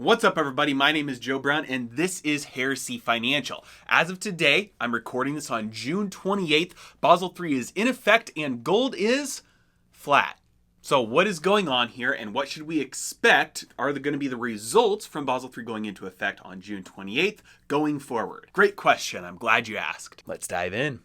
What's up, everybody? My name is Joe Brown, and this is Heresy Financial. As of today, I'm recording this on June 28th. Basel III is in effect, and gold is flat. So what is going on here, and what should we expect are going to be the results from Basel III going into effect on June 28th going forward? Great question. I'm glad you asked. Let's dive in.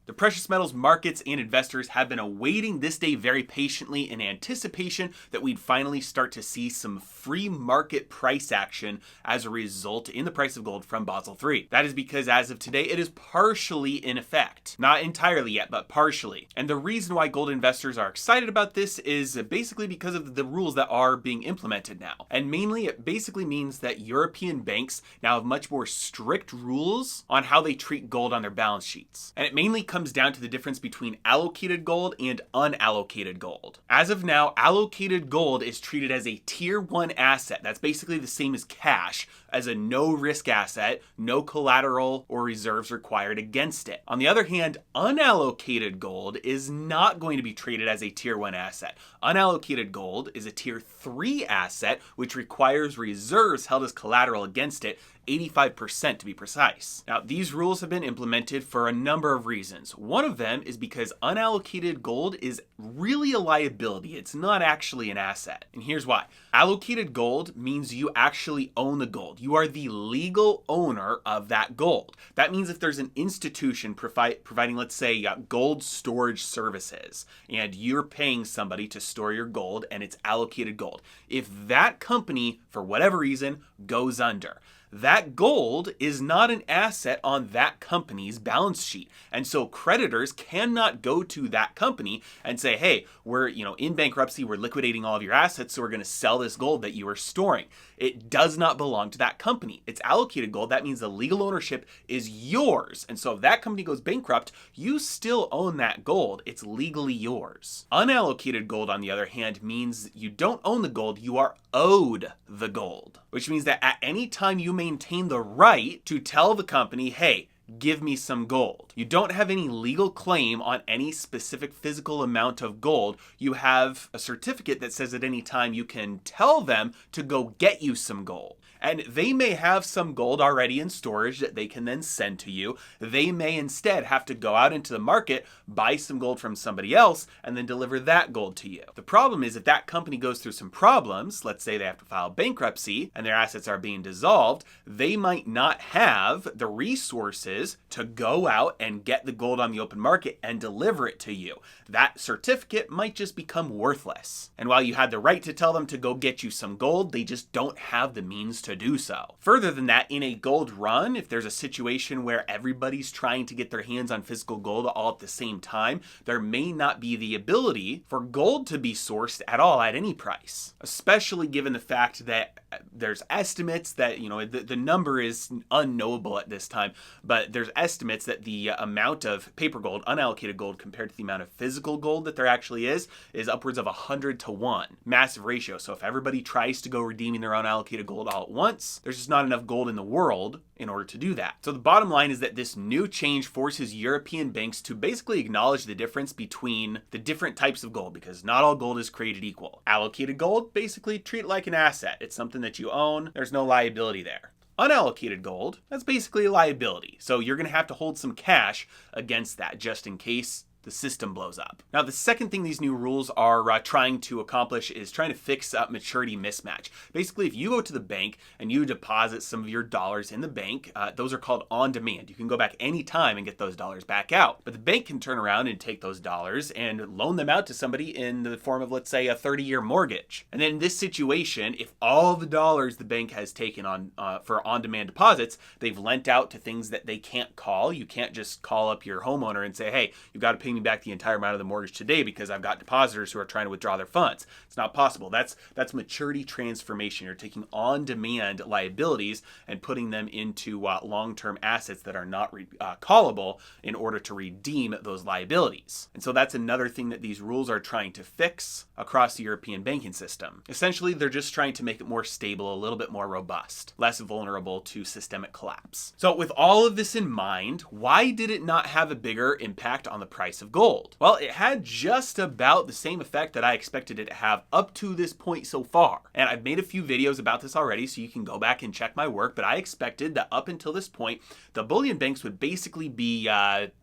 The precious metals markets and investors have been awaiting this day very patiently in anticipation that we'd finally start to see some free market price action as a result in the price of gold from Basel III. That is because as of today, it is partially in effect. Not entirely yet, but partially. And the reason why gold investors are excited about this is basically because of the rules that are being implemented now. And mainly, it basically means that European banks now have much more strict rules on how they treat gold on their balance sheets. And it mainly comes down to the difference between allocated gold and unallocated gold. As of now, allocated gold is treated as a tier 1 asset. That's basically the same as cash, as a no risk asset, no collateral or reserves required against it. On the other hand, unallocated gold is not going to be treated as a tier 1 asset. Unallocated gold is a tier 3 asset, which requires reserves held as collateral against it, 85% to be precise. Now, these rules have been implemented for a number of reasons. One of them is because unallocated gold is really a liability. It's not actually an asset. And here's why. Allocated gold means you actually own the gold. You are the legal owner of that gold. That means if there's an institution providing, let's say, gold storage services, and you're paying somebody to store your gold and it's allocated gold, if that company, for whatever reason, goes under, that gold is not an asset on that company's balance sheet. And so creditors cannot go to that company and say, hey, we're in bankruptcy, we're liquidating all of your assets, so we're going to sell this gold that you are storing. It does not belong to that company. It's allocated gold. That means the legal ownership is yours. And so if that company goes bankrupt, you still own that gold. It's legally yours. Unallocated gold, on the other hand, means you don't own the gold, you are owed the gold, which means that at any time you maintain the right to tell the company, hey, give me some gold. You don't have any legal claim on any specific physical amount of gold. You have a certificate that says at any time you can tell them to go get you some gold. And they may have some gold already in storage that they can then send to you. They may instead have to go out into the market, buy some gold from somebody else, and then deliver that gold to you. The problem is if that company goes through some problems, let's say they have to file bankruptcy and their assets are being dissolved, they might not have the resources to go out and get the gold on the open market and deliver it to you. That certificate might just become worthless. And while you had the right to tell them to go get you some gold, they just don't have the means to do so. Further than that, in a gold run, if there's a situation where everybody's trying to get their hands on physical gold all at the same time, there may not be the ability for gold to be sourced at all at any price, especially given the fact that there's estimates that, the number is unknowable at this time, but there's estimates that the amount of paper gold, unallocated gold, compared to the amount of physical gold that there actually is upwards of 100 to 1. Massive ratio. So if everybody tries to go redeeming their unallocated gold all at once, there's just not enough gold in the world in order to do that. So the bottom line is that this new change forces European banks to basically acknowledge the difference between the different types of gold, because not all gold is created equal. Allocated gold, basically treat it like an asset. It's something that you own. There's no liability there. Unallocated gold, that's basically a liability. So you're going to have to hold some cash against that just in case the system blows up. Now, the second thing these new rules are trying to accomplish is trying to fix up maturity mismatch. Basically, if you go to the bank and you deposit some of your dollars in the bank, those are called on demand. You can go back anytime and get those dollars back out. But the bank can turn around and take those dollars and loan them out to somebody in the form of, let's say, a 30-year mortgage. And then in this situation, if all the dollars the bank has taken on for on-demand deposits, they've lent out to things that they can't call. You can't just call up your homeowner and say, hey, you've got to pay me back the entire amount of the mortgage today because I've got depositors who are trying to withdraw their funds. It's not possible. That's maturity transformation. You're taking on-demand liabilities and putting them into long-term assets that are not callable in order to redeem those liabilities. And so that's another thing that these rules are trying to fix across the European banking system. Essentially, they're just trying to make it more stable, a little bit more robust, less vulnerable to systemic collapse. So with all of this in mind, why did it not have a bigger impact on the price price of gold? Well, it had just about the same effect that I expected it to have up to this point so far. And I've made a few videos about this already, so you can go back and check my work, but I expected that up until this point, the bullion banks would basically be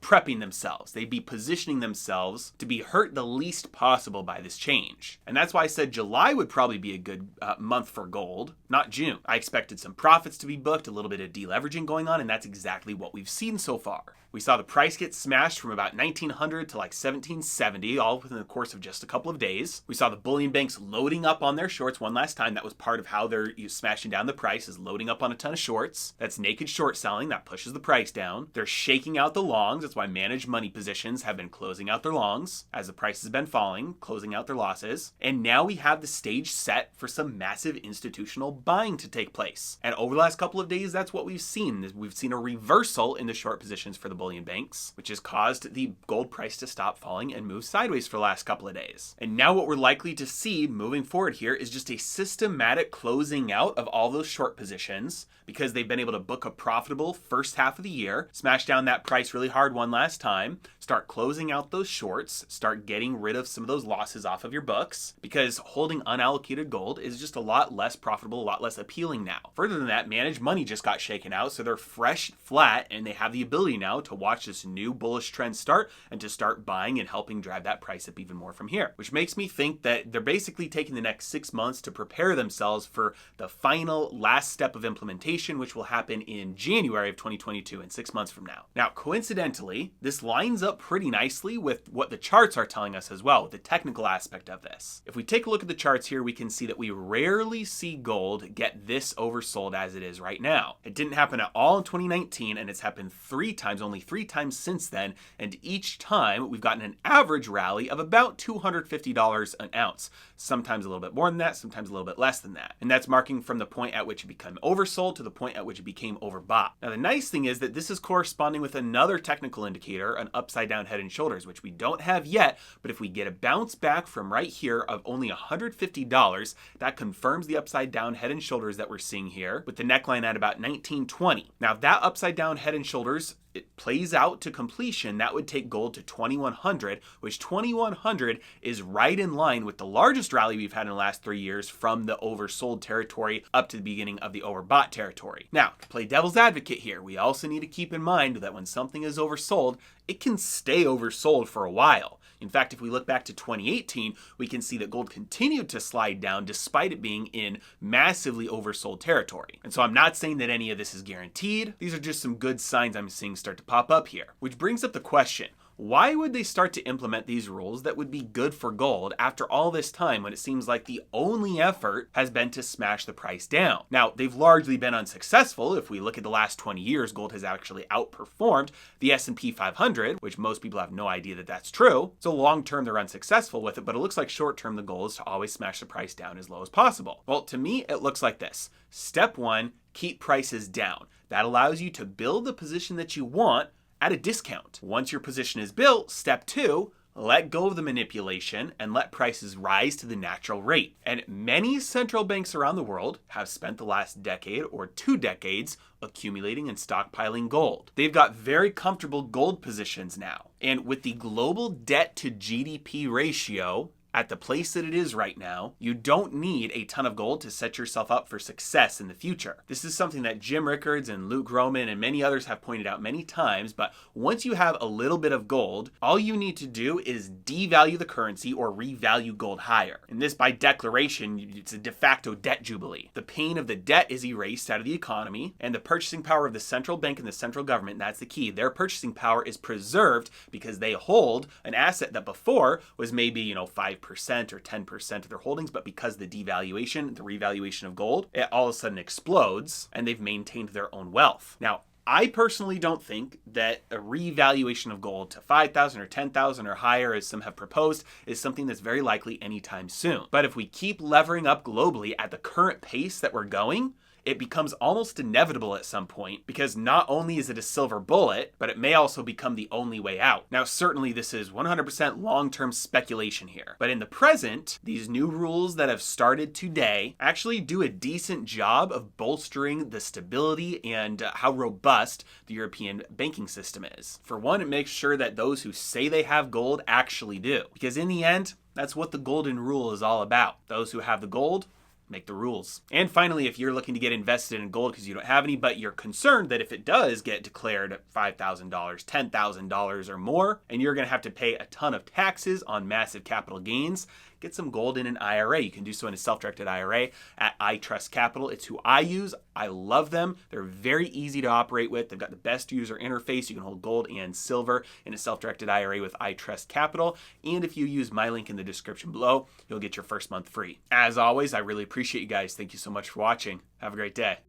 prepping themselves. They'd be positioning themselves to be hurt the least possible by this change. And that's why I said July would probably be a good month for gold, not June. I expected some profits to be booked, a little bit of deleveraging going on, and that's exactly what we've seen so far. We saw the price get smashed from about 1900 to like 1770, all within the course of just a couple of days. We saw the bullion banks loading up on their shorts one last time. That was part of how they're smashing down the price, is loading up on a ton of shorts. That's naked short selling. That pushes the price down. They're shaking out the longs. That's why managed money positions have been closing out their longs as the price has been falling, closing out their losses. And now we have the stage set for some massive institutional buying to take place. And over the last couple of days, that's what we've seen. We've seen a reversal in the short positions for the bullion banks, which has caused the gold price to stop falling and move sideways for the last couple of days. And now what we're likely to see moving forward here is just a systematic closing out of all those short positions, because they've been able to book a profitable first half of the year, smash down that price really hard one last time, start closing out those shorts, start getting rid of some of those losses off of your books, because holding unallocated gold is just a lot less profitable, a lot less appealing now. Further than that, managed money just got shaken out, so they're fresh, flat, and they have the ability now to watch this new bullish trend start and to start buying and helping drive that price up even more from here, which makes me think that they're basically taking the next 6 months to prepare themselves for the final last step of implementation, which will happen in January of 2022, in 6 months from now. Now, coincidentally, this lines up pretty nicely with what the charts are telling us as well, with the technical aspect of this. If we take a look at the charts here, we can see that we rarely see gold get this oversold as it is right now. It didn't happen at all in 2019, and it's happened 3 times, only 3 times since then, and each time we've gotten an average rally of about $250 an ounce. Sometimes a little bit more than that, sometimes a little bit less than that. And that's marking from the point at which it became oversold to the point at which it became overbought. Now, the nice thing is that this is corresponding with another technical indicator, an upside down head and shoulders, which we don't have yet, but if we get a bounce back from right here of only $150, that confirms the upside down head and shoulders that we're seeing here, with the neckline at about 1920. Now, if that upside down head and shoulders it plays out to completion, that would take gold to 2100, which 2100 is right in line with the largest rally we've had in the last 3 years from the oversold territory up to the beginning of the overbought territory. Now, to play devil's advocate here, we also need to keep in mind that when something is oversold, it can stay oversold for a while. In fact, if we look back to 2018, we can see that gold continued to slide down despite it being in massively oversold territory. And so I'm not saying that any of this is guaranteed. These are just some good signs I'm seeing start to pop up here. Which brings up the question, why would they start to implement these rules that would be good for gold after all this time when it seems like the only effort has been to smash the price down? Now, they've largely been unsuccessful. If we look at the last 20 years, gold has actually outperformed the S&P 500, which most people have no idea that that's true. So long term, they're unsuccessful with it, but it looks like short term, the goal is to always smash the price down as low as possible. Well, to me, it looks like this. Step 1, keep prices down. That allows you to build the position that you want at a discount. Once your position is built, step 2, let go of the manipulation and let prices rise to the natural rate. And many central banks around the world have spent the last decade or 2 decades accumulating and stockpiling gold. They've got very comfortable gold positions now. And with the global debt to GDP ratio at the place that it is right now, you don't need a ton of gold to set yourself up for success in the future. This is something that Jim Rickards and Luke Groman and many others have pointed out many times, but once you have a little bit of gold, all you need to do is devalue the currency or revalue gold higher. And this, by declaration, it's a de facto debt jubilee. The pain of the debt is erased out of the economy, and the purchasing power of the central bank and the central government, that's the key. Their purchasing power is preserved because they hold an asset that before was maybe, 5% or 10% of their holdings, but because the devaluation, the revaluation of gold, it all of a sudden explodes and they've maintained their own wealth. Now, I personally don't think that a revaluation of gold to 5,000 or 10,000 or higher, as some have proposed, is something that's very likely anytime soon. But if we keep levering up globally at the current pace that we're going, it becomes almost inevitable at some point, because not only is it a silver bullet, but it may also become the only way out. Now, certainly this is 100% long-term speculation here, but in the present, these new rules that have started today actually do a decent job of bolstering the stability and how robust the European banking system is. For one, it makes sure that those who say they have gold actually do, because in the end, that's what the golden rule is all about. Those who have the gold make the rules. And finally, if you're looking to get invested in gold because you don't have any, but you're concerned that if it does get declared at $5,000, $10,000 or more, and you're going to have to pay a ton of taxes on massive capital gains, get some gold in an IRA. You can do so in a self-directed IRA at iTrust Capital. It's who I use. I love them. They're very easy to operate with. They've got the best user interface. You can hold gold and silver in a self-directed IRA with iTrust Capital. And if you use my link in the description below, you'll get your first month free. As always, I really appreciate you guys. Thank you so much for watching. Have a great day.